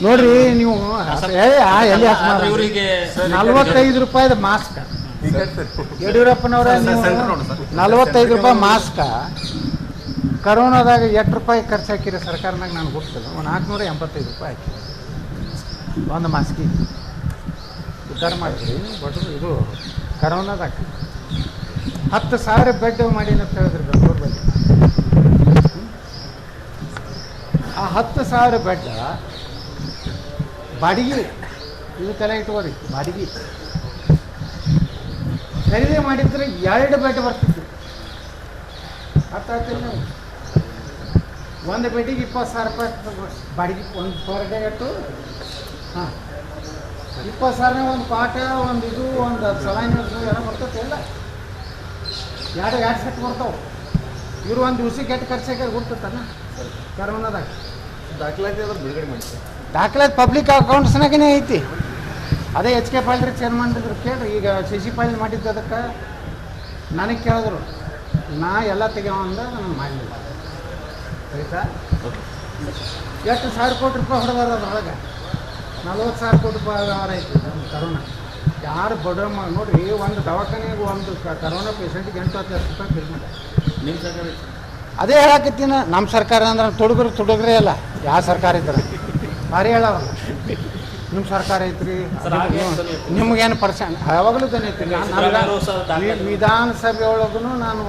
ನೋಡ್ರಿ ನೀವು ಎಲ್ಲಿ 45 ರೂಪಾಯಿದ ಮಾಸ್ಕ್ ಯಡಿಯೂರಪ್ಪನವ್ರ 45 ರೂಪಾಯಿ ಮಾಸ್ಕ ಕರೋನಾದಾಗ ಎಷ್ಟು ರೂಪಾಯಿ ಖರ್ಚು ಹಾಕಿರಿ ಸರ್ಕಾರನಾಗ ನಾನು ಗೊತ್ತಿಲ್ಲ. 485 ರೂಪಾಯಿ ಹಾಕಿ ಒಂದು ಮಾಸ್ಕಿಗೆ ಉದ್ಧಾರ ಮಾಡಿದ್ರಿ. ಬಟ್ ಇದು ಕರೋನಾದಾಗ 10,000 ಬೆಡ್ ಮಾಡಿ ಅಂತ ಹೇಳಿದ್ರಿ ಬೆಂಗಳೂರು ಬಗ್ಗೆ. ಆ 10,000 ಬೆಡ್ ಬಾಡಿಗೆ, ಇದು ತಲೆ ಇಟ್ಕೋರಿ, ಬಾಡಿಗೆ ಖರೀದಿ ಮಾಡಿದ್ರೆ 2 ಬೆಡ್ ಬರ್ತಿತ್ತು. ಅರ್ಥ ಆಗ್ತಿಲ್ಲ ನೀವು? ಒಂದು ಬೆಡ್ಡಿಗೆ 20,000 ರೂಪಾಯಿ ಬಾಡಿಗೆ, ಒಂದು ಪರ್ ಡೇ ಇಟ್ಟು. ಹಾಂ, 20,000 ಒಂದು ಪಾಠ, ಒಂದು ಇದು, ಒಂದು ಸಲಾನ್ ಎಲ್ಲ ಬರ್ತೈತೆ. ಇಲ್ಲ, ಎರಡು ಸೆಟ್ ಬರ್ತಾವೆ. ಇವರು ಒಂದು ದಿವ್ಸಕ್ಕೆ ಎಷ್ಟು ಖರ್ಚಾಗ ಗುರ್ತೈತಲ್ಲ ಕರೋನಾದಾಗ. ದಾಖಲಾತಿ ಅದ್ರ ಬಿಡುಗಡೆ ಮಾಡ್ತಾರೆ. ದಾಖಲಾತಿ ಪಬ್ಲಿಕ್ ಅಕೌಂಟ್ಸ್ನಾಗೇ ಐತಿ. ಅದೇ HK ಪಾಲ್ರಿ ಚೇರ್ಮನ್ ಇದ್ರು ಕೇಳ್ರಿ. ಈಗ CC ಪಾಲ್ ಮಾಡಿದ್ದು ಅದಕ್ಕೆ ನನಗೆ ಕೇಳಿದ್ರು, ನಾ ಎಲ್ಲ ತೆಗೆಯೋ ಅಂದ ನಾನು ಮಾಡಲಿಲ್ಲ. ಆಯ್ತಾ? ಎಷ್ಟು 1,000 ಕೋಟಿ ರೂಪಾಯಿ ಹೊಡೆದಾರ ಅದ್ರೊಳಗೆ. 40,000 ಕೋಟಿ ರೂಪಾಯಿ ವ್ಯವಹಾರ ಐತಿ ಕರೋನಾ. ಯಾರು ಬಡ ನೋಡ್ರಿ, ಒಂದು ದವಾಖಾನೆಗೆ ಒಂದು ಕರೋನಾ ಪೇಷಂಟಿಗೆ 8-10 ಲಕ್ಷ ರೂಪಾಯಿ ಬಿಲ್ ಮಾಡಿ. ನಿಮ್ಮ ಸರ್ಕಾರ ಅದೇ ಹೇಳಕತ್ತೀನಿ. ನಮ್ಮ ಸರ್ಕಾರ ಅಂದ್ರೆ ತುಡುಗ್ರೆ ಅಲ್ಲ, ಯಾವ ಸರ್ಕಾರ ಇದ್ದಾರೆ ಭಾರಿ ಹೇಳವಲ್ಲ. ನಿಮ್ಮ ಸರ್ಕಾರ ಐತ್ರಿ, ನಿಮ್ಗೇನು ಪರ್ಸೆಂಟ್ ಯಾವಾಗಲೂ ಐತಿ. ನಾನು ವಿಧಾನಸಭೆ ಒಳಗೂ ನಾನು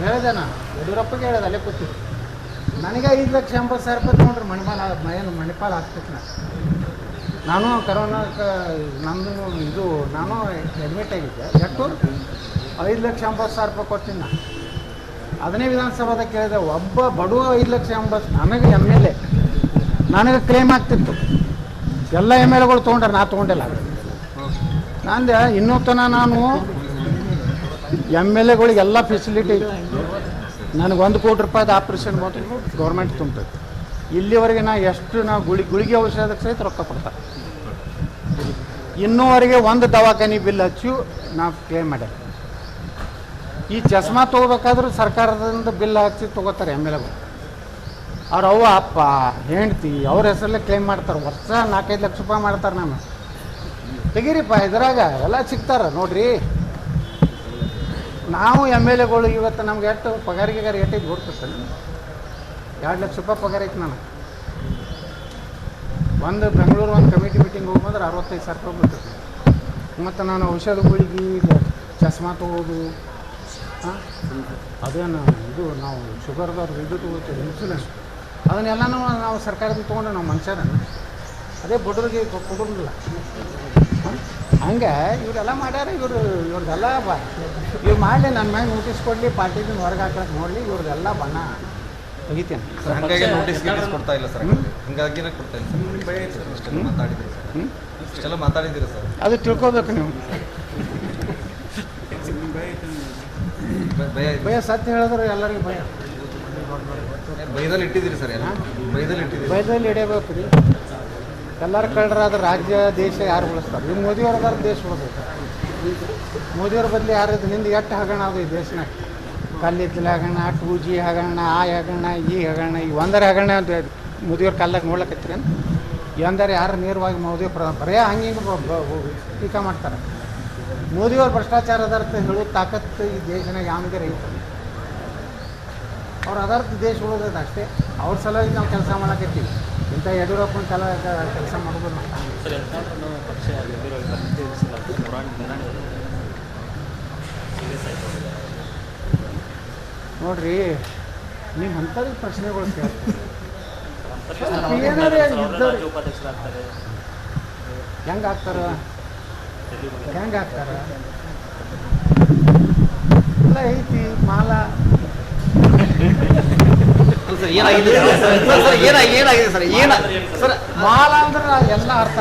ಹೇಳಿದೆ, ನಾನು ಯಡಿಯೂರಪ್ಪಗೆ ಹೇಳಿದೆ, ಅಲ್ಲೇ ಕೂತಿದ್ದೆ. ನನಗೆ 5,80,000 ರೂಪಾಯಿ ತೊಗೊಂಡ್ರೆ ಮಣಿಪಾಲ ಹಾಕ್ಬೇಕು. ನಾನು ಕರೋನಾಕ್ಕೆ ನಂದು ಇದು ನಾನು ಅಡ್ಮಿಟ್ ಆಗಿದ್ದೆ. ಎಷ್ಟು 5,80,000 ರೂಪಾಯಿ ಕೊಡ್ತೀನಿ ನಾನು. ಅದನ್ನೇ ವಿಧಾನಸಭಾದಾಗ ಕೇಳಿದೆ. ಒಬ್ಬ ಬಡವ 5,80,000 ನನಗೆ MLA ನನಗೆ ಕ್ಲೇಮ್ ಆಗ್ತಿತ್ತು. ಎಲ್ಲ MLAಗಳು ತೊಗೊಂಡ್ರೆ ನಾ ತೊಗೊಂಡಿಲ್ಲ. ನಂದೆ ಇನ್ನೂ ತನಕ ನಾನು MLAಗಳಿಗೆಲ್ಲ ಫೆಸಿಲಿಟಿ ಇತ್ತು. ನನಗೆ 1 ಕೋಟಿ ರೂಪಾಯಿದ ಆಪ್ರೇಷನ್ ಮಾತ್ರ ಗೌರ್ಮೆಂಟ್ ತುಂಬ್ತೈತೆ. ಇಲ್ಲಿವರೆಗೆ ನಾ ಎಷ್ಟು ನಾವು ಗುಳಿಗೆ ಔಷಧಕ್ಕೆ ಸಹಿತ ರೊಕ್ಕ ಕೊಡ್ತಾರೆ. ಇನ್ನೂವರೆಗೆ ಒಂದು ದವಾಖಾನೆ ಬಿಲ್ ಹಚ್ಚಿ ನಾವು ಕ್ಲೇಮ್ ಮಾಡ್ಯಾರ. ಈ ಚಸ್ಮಾ ತೊಗೋಬೇಕಾದ್ರೂ ಸರ್ಕಾರದಿಂದ ಬಿಲ್ ಹಚ್ಚಿ ತೊಗೋತಾರೆ MLAಗಳು. ಅವ್ರ ಅವ್ವ ಅಪ್ಪ ಹೆಂಡ್ತಿ ಅವ್ರ ಹೆಸರಲ್ಲೇ ಕ್ಲೇಮ್ ಮಾಡ್ತಾರೆ. ವರ್ಷ 4-5 ಲಕ್ಷ ರೂಪಾಯಿ ಮಾಡ್ತಾರೆ. ನಾನು ತೆಗೀರಿಪ್ಪ, ಇದ್ರಾಗ ಎಲ್ಲ ಸಿಗ್ತಾರೆ ನೋಡ್ರಿ. ನಾವು MLAಗಳು ಇವತ್ತು ನಮ್ಗೆ ಎಷ್ಟು ಪಗಾರಿಗೆ ಎಟ್ಟೈದು ಗೊತ್ತಲ್ಲ. 2 ಲಕ್ಷ ರೂಪಾಯಿ ಪಗಾರ ಐತೆ ನನಗೆ. ಒಂದು ಬೆಂಗಳೂರು ಒಂದು ಕಮಿಟಿ ಮೀಟಿಂಗ್ ಹೋಗ್ಬಂದ್ರೆ 65,000 ರೂಪಾಯಿ ಬರ್ತೈತೆ. ಮತ್ತು ನಾನು ಔಷಧಗಳಿಗೆ ಚಸ್ಮಾ ತೊಗೋದು, ಹಾಂ, ಅದೇನು ಇದು ನಾವು ಶುಗರ್ದವ್ರು ಇದು ತೊಗೋತೀವಿ, ಇನ್ಸುಲಿನ್, ಅದನ್ನೆಲ್ಲನೂ ನಾವು ಸರ್ಕಾರದಿಂದ ತೊಗೊಂಡು ನಾವು ಮನುಷ್ಯರನ್ನು ಅದೇ ಬಡವರಿಗೆ ಕೊಡೋದಿಲ್ಲ. ಹಂಗೆ ಇವರೆಲ್ಲ ಮಾಡ್ಯಾರ. ಇವ್ರದ್ದೆಲ್ಲ ಇವ್ರು ಮಾಡಲಿ, ನನ್ನ ಮ್ಯಾಗ ನೋಟಿಸ್ ಕೊಡಲಿ, ಪಾರ್ಟಿದಿಂದ ಹೊರಗೆ ಹಾಕಕ್ಕೆ ನೋಡಲಿ, ಇವ್ರದ್ದೆಲ್ಲ ಬಣ್ಣ ತೆಗಿತೇನೆ. ಹಾಗಾಗಿ ನೋಟಿಸ್ ಕೊಡ್ತಾ ಇಲ್ಲ ಸರ್. ಹಿಂಗಾಗಿನೇ ಕೊಡ್ತಾ ಇಲ್ಲ ಸರ್. ಭಯ ಸರ್, ಇಷ್ಟೆಲ್ಲ ಮಾತಾಡಿದ್ದೀರಿ ಸರ್, ಇಷ್ಟೆಲ್ಲ ಮಾತಾಡಿದ್ದೀರಿ ಸರ್. ಅದು ತಿಳ್ಕೊಬೇಕು ನೀವು. ಭಯ ಸತ್ಯ ಹೇಳಿದ್ರೆ ಎಲ್ಲರಿಗೂ ಭಯ. ಭಯದಲ್ಲಿ ಇಟ್ಟಿದ್ದೀರಿ ಸರ್, ಎಲ್ಲ ಭಯದಲ್ಲಿ ಇಡಬೇಕು ರೀ. ಎಲ್ಲರೂ ಕಳ್ಳರಾದ್ರೆ ರಾಜ್ಯ ದೇಶ ಯಾರು ಉಳಿಸ್ತಾರೆ? ಈಗ ಮೋದಿಯವ್ರದಾರ ದೇಶ ಉಳಿದೈತೆ. ಮೋದಿಯವ್ರ ಬದಲು ಯಾರು ನಿಂದು ಎಷ್ಟು ಹಗರಣ ಅದು ಈ ದೇಶನಾಗ. ಕಲ್ಲಿದ್ದಲು ಹಗರಣ, 2G ಹಗರಣ, ಆ ಹಗರಣ, ಈ ಹಗರಣ, ಈ ಒಂದರ ಹಗರಣ ಅಂತ ಮೋದಿಯವ್ರ ಕಾಲದಾಗ ನೋಡ್ಲಕತ್ತೀರಿ. ಒಂದರೆ ಯಾರು ನೇರವಾಗಿ ಮೋದಿ ಬರೇ ಹಂಗೆ ಟೀಕಾ ಮಾಡ್ತಾರೆ. ಮೋದಿಯವ್ರ ಭ್ರಷ್ಟಾಚಾರದ ಅರ್ಥ ಹೇಳೋ ತಾಕತ್ತು ಈ ದೇಶನಾಗ ಯಾಮಗೆ ರೈತ. ಅವ್ರು ಅದರ್ಥ ದೇಶ ಉಳಿದೈತೆ ಅಷ್ಟೇ. ಅವ್ರ ಸಲುವಾಗಿ ನಾವು ಕೆಲಸ ಮಾಡಕತ್ತೀವಿ. ಇಂಥ ಯಡಿಯೂರಪ್ಪನ ಕೆಲಸ ಮಾಡೋದು ನೋಡ್ರಿ. ನೀವು ಅಂಥದ್ದು ಪ್ರಶ್ನೆಗಳು ಕೇಳ್ತೀವಿ. ಹೆಂಗೆ ಆಗ್ತಾರ ಎಲ್ಲ ಐತಿ ಮಾಲ. ಏನಾಗಿದೆ ಸರ್, ಏನಾಗಿದೆ ಸರ್, ಮಾಲ ಅಂದ್ರೆ ಎಲ್ಲ ಅರ್ಥ.